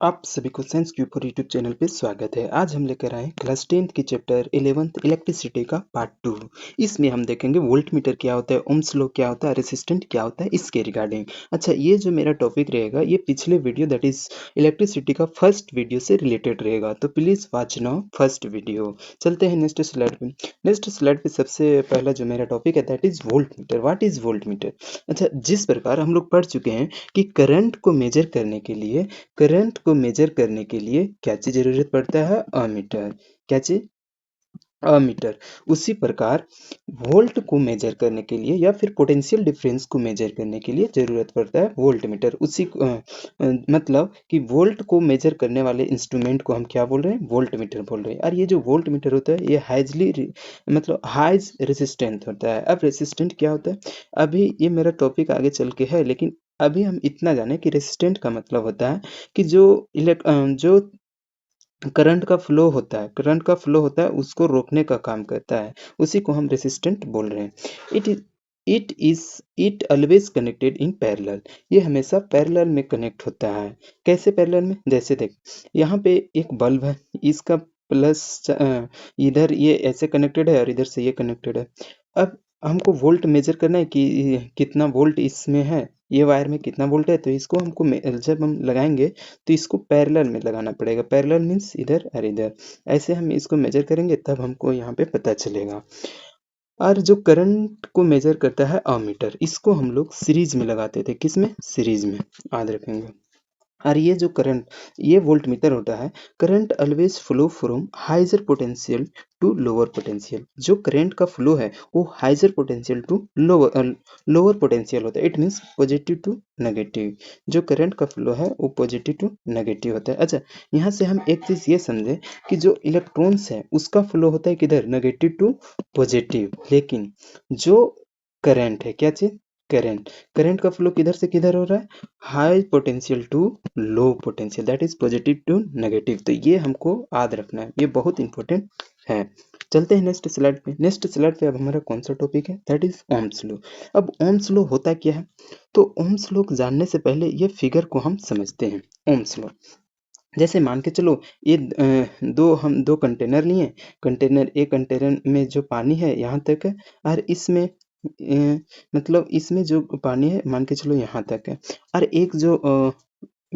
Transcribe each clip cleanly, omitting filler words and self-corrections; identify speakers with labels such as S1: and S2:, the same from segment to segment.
S1: आप सभी को science cube for YouTube channel पे स्वागत है। आज हम लेकर आए क्लास 10th की चैप्टर 11th इलेक्ट्रिसिटी का पार्ट 2। इसमें हम देखेंगे वोल्ट मीटर क्या होता है, ओम्स लॉ क्या होता है, रेसिस्टेंट क्या होता है, इसके रिगार्डिंग। अच्छा, ये जो मेरा टॉपिक रहेगा ये पिछले वीडियो दैट इज इलेक्ट्रिसिटी का फर्स्ट वीडियो से रिलेटेड रहेगा, तो please watch now first video. चलते हैं नेक्स्ट स्लाइड पे। नेक्स्ट स्लाइड पे सबसे पहला जो मेरा टॉपिक है that is volt meter. What is volt meter? अच्छा, जिस प्रकार हम लोग पढ़ चुके हैं कि करंट को मेजर करने के लिए क्या चीज जरूरत पड़ता है? अमीटर। क्या चीज? अमीटर। उसी प्रकार वोल्ट को मेजर करने के लिए या फिर पोटेंशियल डिफरेंस को मेजर करने के लिए जरूरत पड़ता है वोल्ट मीटर। मतलब कि वोल्ट को मेजर करने वाले इंस्ट्रूमेंट को हम क्या बोल रहे हैं? वोल्ट मीटर बोल रहे हैं। और ये जो वोल्ट मीटर होता है ये हाइज रेसिस्टेंट होता है। अब रेसिस्टेंट क्या होता है? अभी ये मेरा टॉपिक आगे चल के है, लेकिन अभी हम इतना जाने कि रेसिस्टेंट का मतलब होता है कि जो करंट का फ्लो होता है उसको रोकने का काम करता है, उसी को हम रेसिस्टेंट बोल रहे हैं। It is it always connected in parallel. ये हमेशा पैरेलल में कनेक्ट होता है। कैसे पैरेलल में? जैसे देख, यहाँ पे एक बल्ब है, इसका इधर ये ऐसे कनेक्टेड है और इधर से ये कनेक्टेड है। अब हमको वोल्ट मेजर करना है कि कितना वोल्ट इसमें है, ये वायर में कितना वोल्ट है, तो इसको जब हम लगाएंगे तो इसको पैरेलल में लगाना पड़ेगा। पैरेलल मीन्स इधर और इधर, ऐसे हम इसको मेजर करेंगे तब हमको यहाँ पे पता चलेगा। और जो करंट को मेजर करता है अमीटर, इसको हम लोग सीरीज में लगाते थे। किसमें? सीरीज में। याद रखेंगे। और ये वोल्ट मीटर होता है। Current always flow from higher potential to lower potential. जो करंट का फ्लो है वो higher potential to lower potential होता है। It means positive to negative. जो करंट का फ्लो है वो पॉजिटिव टू नेगेटिव होता है। अच्छा, यहाँ से हम एक चीज ये समझे कि जो इलेक्ट्रॉन्स है उसका फ्लो होता है किधर? Negative to positive. लेकिन जो करंट है, क्या चीज? करंट। करंट का फ्लो किधर से किधर हो रहा है? High potential to low potential, that is positive to negative. तो ये हमको याद रखना है, ये बहुत इंपॉर्टेंट है। चलते हैं नेक्स्ट स्लाइड पे। नेक्स्ट स्लाइड पे अब हमारा कौन सा टॉपिक है? That is Ohm's law. अब ओम्स लॉ होता क्या है? तो ओम्स लॉ जानने से पहले ये फिगर को हम समझते हैं। ओम्स लॉ जैसे मान के चलो, ये हम दो कंटेनर लिए। कंटेनर में जो पानी है यहाँ तक है, और इसमें मतलब इसमें जो पानी है मान के चलो यहाँ तक है। और एक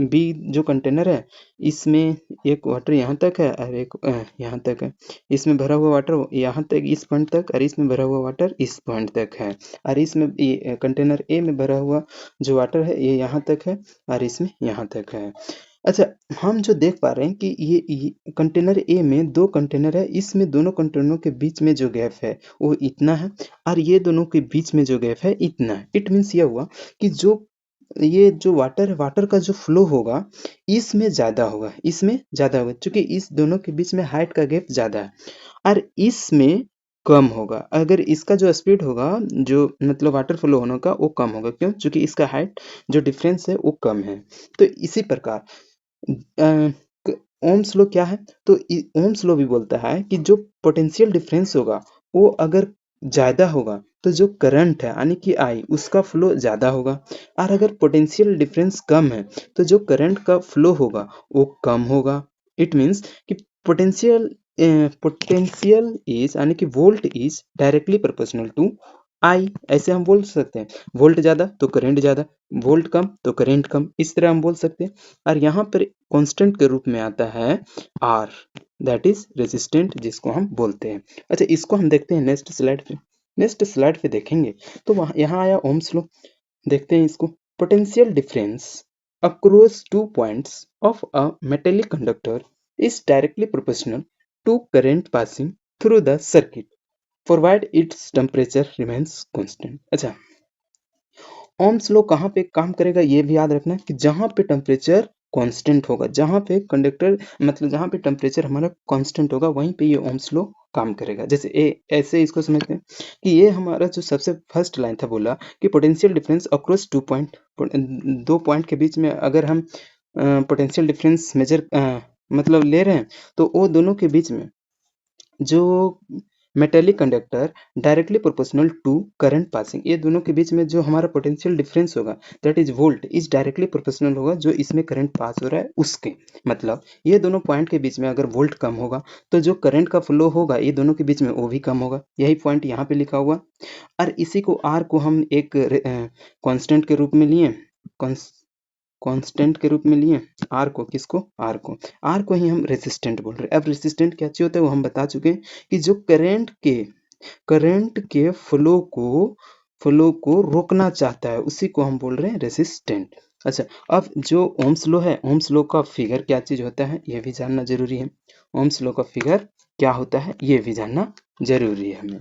S1: बी जो कंटेनर है, इसमें एक वाटर यहाँ तक है और एक यहाँ तक है। इसमें भरा हुआ वाटर यहाँ तक, इस पॉइंट तक, और इसमें भरा हुआ वाटर इस पॉइंट तक है। और इसमें कंटेनर ए में भरा हुआ जो वाटर है ये यहाँ तक है और इसमें यहाँ तक है। अच्छा, हम जो देख पा रहे हैं कि ये कंटेनर ए में दो कंटेनर है, इसमें दोनों कंटेनरों के बीच में जो गैप है वो इतना है, और ये दोनों के बीच में जो गैप है इतना है। इट मीन्स ये हुआ कि ये जो वाटर का जो फ्लो होगा इसमें ज्यादा होगा, क्योंकि इस दोनों के बीच में हाइट का गैप ज्यादा है, और इसमें कम होगा। अगर इसका जो स्पीड होगा, जो मतलब वाटर फ्लो होने का, वो कम होगा। क्यों? क्योंकि इसका हाइट जो डिफरेंस है वो कम है। तो इसी प्रकार ओम्स लॉ क्या है? तो ओम्स लॉ भी बोलता है कि जो पोटेंशियल डिफरेंस होगा वो अगर ज्यादा होगा तो जो करंट है यानी कि आई, उसका फ्लो ज्यादा होगा। और अगर पोटेंशियल डिफरेंस कम है तो जो करंट का फ्लो होगा वो कम होगा। इट मीन्स कि पोटेंशियल पोटेंशियल इज यानी कि volt is directly proportional to I. ऐसे हम बोल सकते हैं, वोल्ट ज्यादा तो करंट ज्यादा, वोल्ट कम तो करंट कम, इस तरह हम बोल सकते हैं। और यहाँ पर कांस्टेंट के रूप में आता है आर, दैट इज रेजिस्टेंट, जिसको हम बोलते हैं। अच्छा, इसको हम देखते हैं नेक्स्ट स्लाइड पे। नेक्स्ट स्लाइड पे देखेंगे तो वहाँ यहाँ आया ओम्स लॉ। देखते हैं इसको। Potential difference across two points of a metallic conductor is directly proportional to current passing through the circuit provide its temperature remains constant. अच्छा, ओम्स लॉ कहाँ पे काम करेगा ये भी याद रखना कि जहाँ पे टेम्परेचर कांस्टेंट होगा, जहाँ पे कंडक्टर मतलब जहाँ पे टेम्परेचर हमारा कांस्टेंट होगा वहीं पे ये ओम्स लॉ काम करेगा। जैसे ऐसे इसको समझते हैं कि ये हमारा जो सबसे फर्स्ट लाइन था, बोला कि potential difference across two point, दो पॉइंट के बीच में अगर हम पोटेंशियल डिफरेंस मेजर मतलब ले रहे हैं, तो वो दोनों के बीच में जो metallic conductor directly proportional to current passing, ये दोनों के बीच में जो हमारा पोटेंशियल डिफरेंस होगा that is volt is directly proportional होगा जो इसमें करंट पास हो रहा है उसके। मतलब ये दोनों पॉइंट के बीच में अगर वोल्ट कम होगा तो जो करंट का फ्लो होगा ये दोनों के बीच में वो भी कम होगा, यही पॉइंट यहाँ पे लिखा हुआ। और इसी को आर को हम एक कांस्टेंट के रूप में लिए, कांस्टेंट के रूप में लिए आर को, किसको, आर को ही हम रेसिस्टेंट बोल रहे हैं। अब रेसिस्टेंट क्या चीज होता है वो हम बता चुके हैं कि जो करंट के फ्लो को रोकना चाहता है उसी को हम बोल रहे हैं रेसिस्टेंट। अच्छा, अब जो ओम्स लॉ है, ओम्स लॉ का फिगर क्या चीज होता है ये भी जानना जरूरी है। ओम्स लॉ का फिगर क्या होता है ये भी जानना जरूरी है हमें।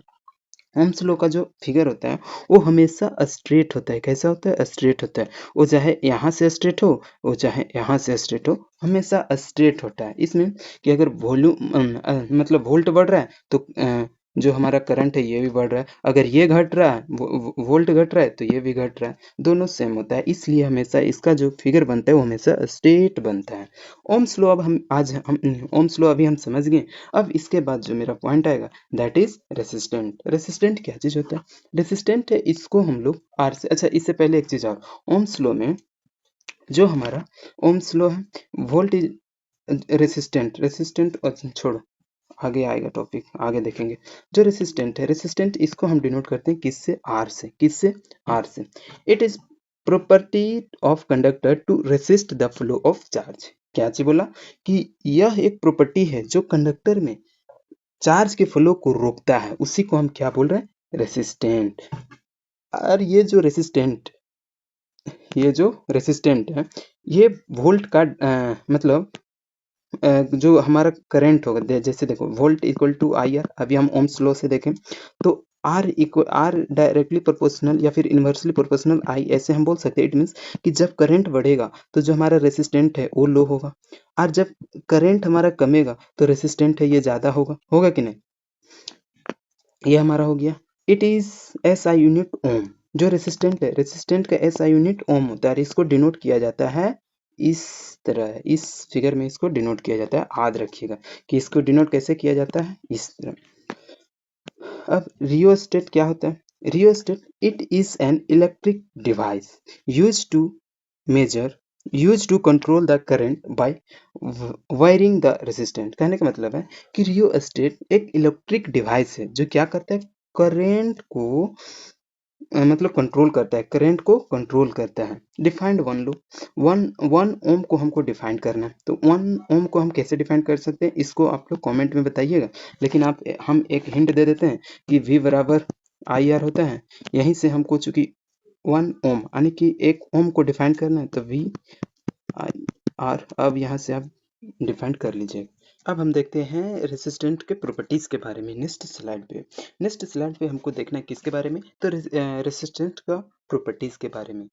S1: ओम्स लॉ का जो फिगर होता है वो हमेशा स्ट्रेट होता है। कैसा होता है? स्ट्रेट होता है। वो चाहे यहाँ से स्ट्रेट हो, वो चाहे यहाँ से स्ट्रेट हो, हमेशा स्ट्रेट होता है। इसमें कि अगर मतलब वोल्ट बढ़ रहा है तो जो हमारा करंट है ये भी बढ़ रहा है, अगर ये घट रहा है, वोल्ट घट रहा है तो ये भी घट रहा है, दोनों सेम होता है। इसलिए हमेशा इसका जो फिगर बनता है वो हमेशा स्ट्रेट बनता है। ओम्स लॉ अब हम ओम्स लॉ अभी हम समझ गए। अब इसके बाद जो मेरा पॉइंट आएगा दैट इज रेसिस्टेंट। रेसिस्टेंट क्या चीज होता है? रेसिस्टेंट है, इसको हम लोग आर से, अच्छा इससे पहले एक चीज और, ओम्स लॉ में जो हमारा ओम्स लॉ है, वोल्ट इज रेसिस्टेंट, छोड़ो, आगे आएगा टॉपिक, आगे देखेंगे। जो रेसिस्टेंट है, रेसिस्टेंट इसको हम डिनोट करते हैं किससे? आर से। किससे? आर से। It is property of conductor to resist the flow of charge. क्या चीज बोला? कि यह एक प्रॉपर्टी है जो कंडक्टर में चार्ज के फ्लो को रोकता है, उसी को हम क्या बोल रहे हैं? रेसिस्टेंट। और ये जो रेसिस्टेंट है ये वोल्ट का मतलब जो हमारा करंट होगा जैसे देखो volt equal to I R, अभी हम ओम्स लॉ से देखें तो आर डायरेक्टली प्रोपोर्शनल या फिर इनवर्सली प्रोपोर्शनल आई, ऐसे हम बोल सकते हैं। इट मीन्स कि जब करंट बढ़ेगा तो जो हमारा रेसिस्टेंट है वो लो होगा, और जब करंट हमारा कमेगा तो रेसिस्टेंट है ये ज्यादा होगा। होगा कि नहीं? ये हमारा हो गया। It is S I unit ओम। जो रेसिस्टेंट है, रेसिस्टेंट का एस आई यूनिट ओम होता है, इसको डिनोट किया जाता है इस तरह, इस फिगर में इसको डिनोट किया जाता है। याद रखिएगा कि इसको डिनोट कैसे किया जाता है, इस तरह। अब रियोस्टेट क्या होता है? Rheostat it is an electric device use to measure use to control the current by varying the resistant. कहने का मतलब है कि रियोस्टेट एक इलेक्ट्रिक डिवाइस है जो क्या करता है? करेंट को मतलब कंट्रोल करता है, करंट को कंट्रोल करता है। डिफाइंड वन लो, वन ओम को हमको डिफाइन करना है, तो वन ओम को हम कैसे डिफाइन कर सकते हैं इसको आप लोग कमेंट में बताइएगा। लेकिन हम एक हिंट दे देते हैं कि V बराबर आई आर होता है। यहीं से हमको चूंकि वन ओम यानी कि एक ओम को डिफाइन करना है तो V आई आर, अब यहाँ से आप डिफाइन कर लीजिए। अब हम देखते हैं रेसिस्टेंट के प्रॉपर्टीज के बारे में नेक्स्ट स्लाइड पे। नेक्स्ट स्लाइड पे हमको देखना है किसके बारे में? तो रेसिस्टेंट का प्रॉपर्टीज के बारे में।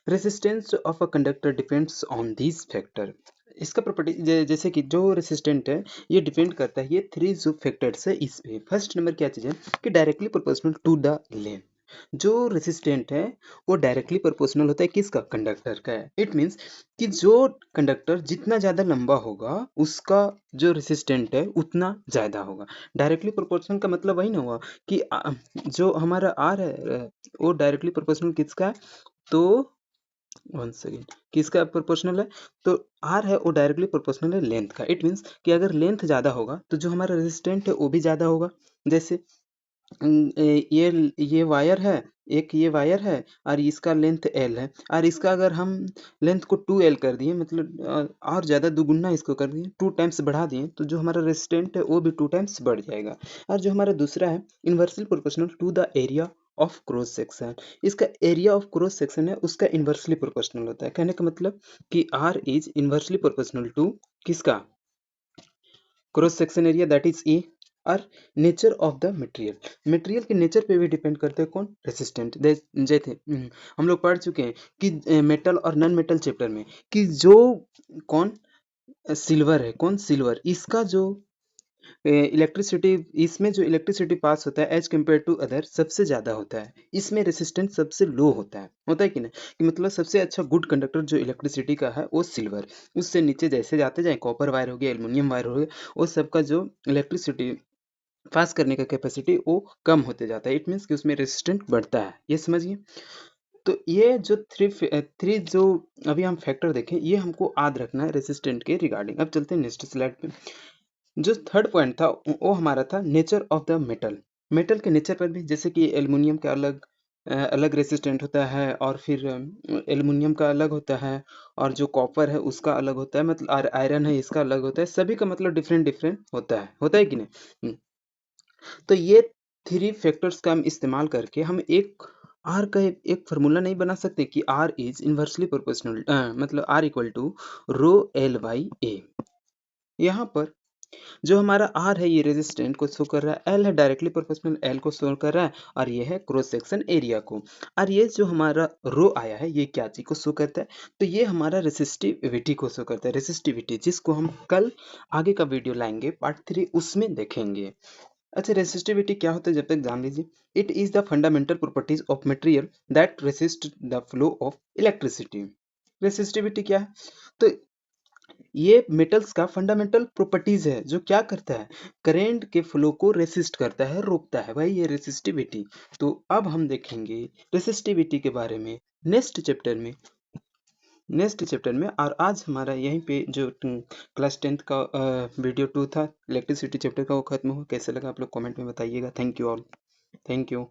S1: Resistance of a conductor depends on this factor. इसका प्रॉपर्टी जैसे कि जो रेसिस्टेंट है ये डिपेंड करता है ये थ्री जो फैक्टर्स है इस पे। फर्स्ट नंबर क्या चीज है कि directly proportional to the length. जो रेसिस्टेंट है वो डायरेक्टली प्रोपोर्शनल होता है किसका? कंडक्टर का है। इट मीन्स कि जो कंडक्टर जितना ज़्यादा लंबा होगा उसका जो रेसिस्टेंट है उतना ज़्यादा होगा। डायरेक्टली प्रोपोर्शनल का मतलब वही ना हुआ कि जो हमारा आर है वो डायरेक्टली प्रोपोर्शनल किसका है? तो वन सेकेंड, किसका प्रोपोर्शनल है? तो आर है वो डायरेक्टली प्रोपोर्शनल है लेंथ का। इट मीन्स कि अगर लेंथ ज़्यादा होगा तो जो हमारा रेसिस्टेंट है वो भी ज़्यादा होगा। जैसे ये वायर है, एक ये वायर है और इसका लेंथ एल है, और इसका अगर हम लेंथ को 2L कर दिए मतलब और ज़्यादा दुगुना इसको कर दिए, 2 टाइम्स बढ़ा दिए, तो जो हमारा रेजिस्टेंट है वो भी 2 टाइम्स बढ़ जाएगा। और जो हमारा दूसरा है inversely proportional to the area of cross section, इसका एरिया ऑफ क्रॉस सेक्शन है उसका इन्वर्सली प्रोपोर्शनल होता है। कहने का मतलब कि R is inversely proportional to किसका? Cross section area that is A. और nature of the material, material के नेचर पे भी डिपेंड करते हैं कौन? रेसिस्टेंट। जैसे हम लोग पढ़ चुके हैं कि मेटल और नॉन मेटल चैप्टर में कि जो कौन सिल्वर है, कौन सिल्वर, इसका जो इलेक्ट्रिसिटी, इसमें जो इलेक्ट्रिसिटी पास होता है एज कम्पेयर टू अदर सबसे ज़्यादा होता है, इसमें रेसिस्टेंस सबसे लो होता है कि नहीं? कि मतलब सबसे अच्छा गुड कंडक्टर जो इलेक्ट्रिसिटी का है वो सिल्वर। उससे नीचे जैसे जाते जाए कॉपर वायर हो गया, एल्युमिनियम वायर हो गया, वो सबका जो इलेक्ट्रिसिटी पास करने का कैपेसिटी वो कम होते जाता है। इट मीन्स कि उसमें रेजिस्टेंट बढ़ता है, ये समझिए। तो ये जो थ्री जो अभी हम फैक्टर देखें, ये हमको याद रखना है रेजिस्टेंट के रिगार्डिंग। अब चलते हैं नेक्स्ट स्लाइड पे। जो थर्ड पॉइंट था वो हमारा था nature of the metal. Metal के नेचर पर भी, जैसे कि एल्युमिनियम का अलग अलग रेसिस्टेंट होता है, और फिर एल्युमिनियम का अलग होता है, और जो कॉपर है उसका अलग होता है, मतलब आयरन है इसका अलग होता है, सभी का मतलब डिफरेंट डिफरेंट होता है कि नहीं। तो ये थ्री फैक्टर्स का हम इस्तेमाल करके हम एक आर का एक फार्मूला नहीं बना सकते कि आर इज इन्वर्सली प्रोपोर्शनल, मतलब R equal to rho L by A. यहाँ पर जो हमारा आर है ये रेजिस्टेंट को शो कर रहा है, एल है डायरेक्टली प्रोपोर्शनल एल को शो कर रहा है, और ये है क्रॉस सेक्शन एरिया को। और ये जो हमारा रो आया है ये क्या चीज को शो करता है, तो ये हमारा रेसिस्टिविटी को शो करता है। रेसिस्टिविटी जिसको हम कल आगे का वीडियो लाएंगे पार्ट 3, उसमें देखेंगे। अच्छा, रेसिस्टिविटी क्या होता है जब तक जान लीजिए। It is the fundamental properties of material that resist the flow of electricity. Resistivity क्या है, तो ये मेटल्स का फंडामेंटल प्रॉपर्टीज है जो क्या करता है, करंट के फ्लो को रेसिस्ट करता है, रोकता है, भाई ये रेसिस्टिविटी। तो अब हम देखेंगे रेसिस्टिविटी के बारे में नेक्स्ट चैप्टर में। और आज हमारा यहीं पे जो क्लास 10th का वीडियो 2 था इलेक्ट्रिसिटी चैप्टर का, वो खत्म हो। कैसे लगा आप लोग कमेंट में बताइएगा। Thank you all, thank you.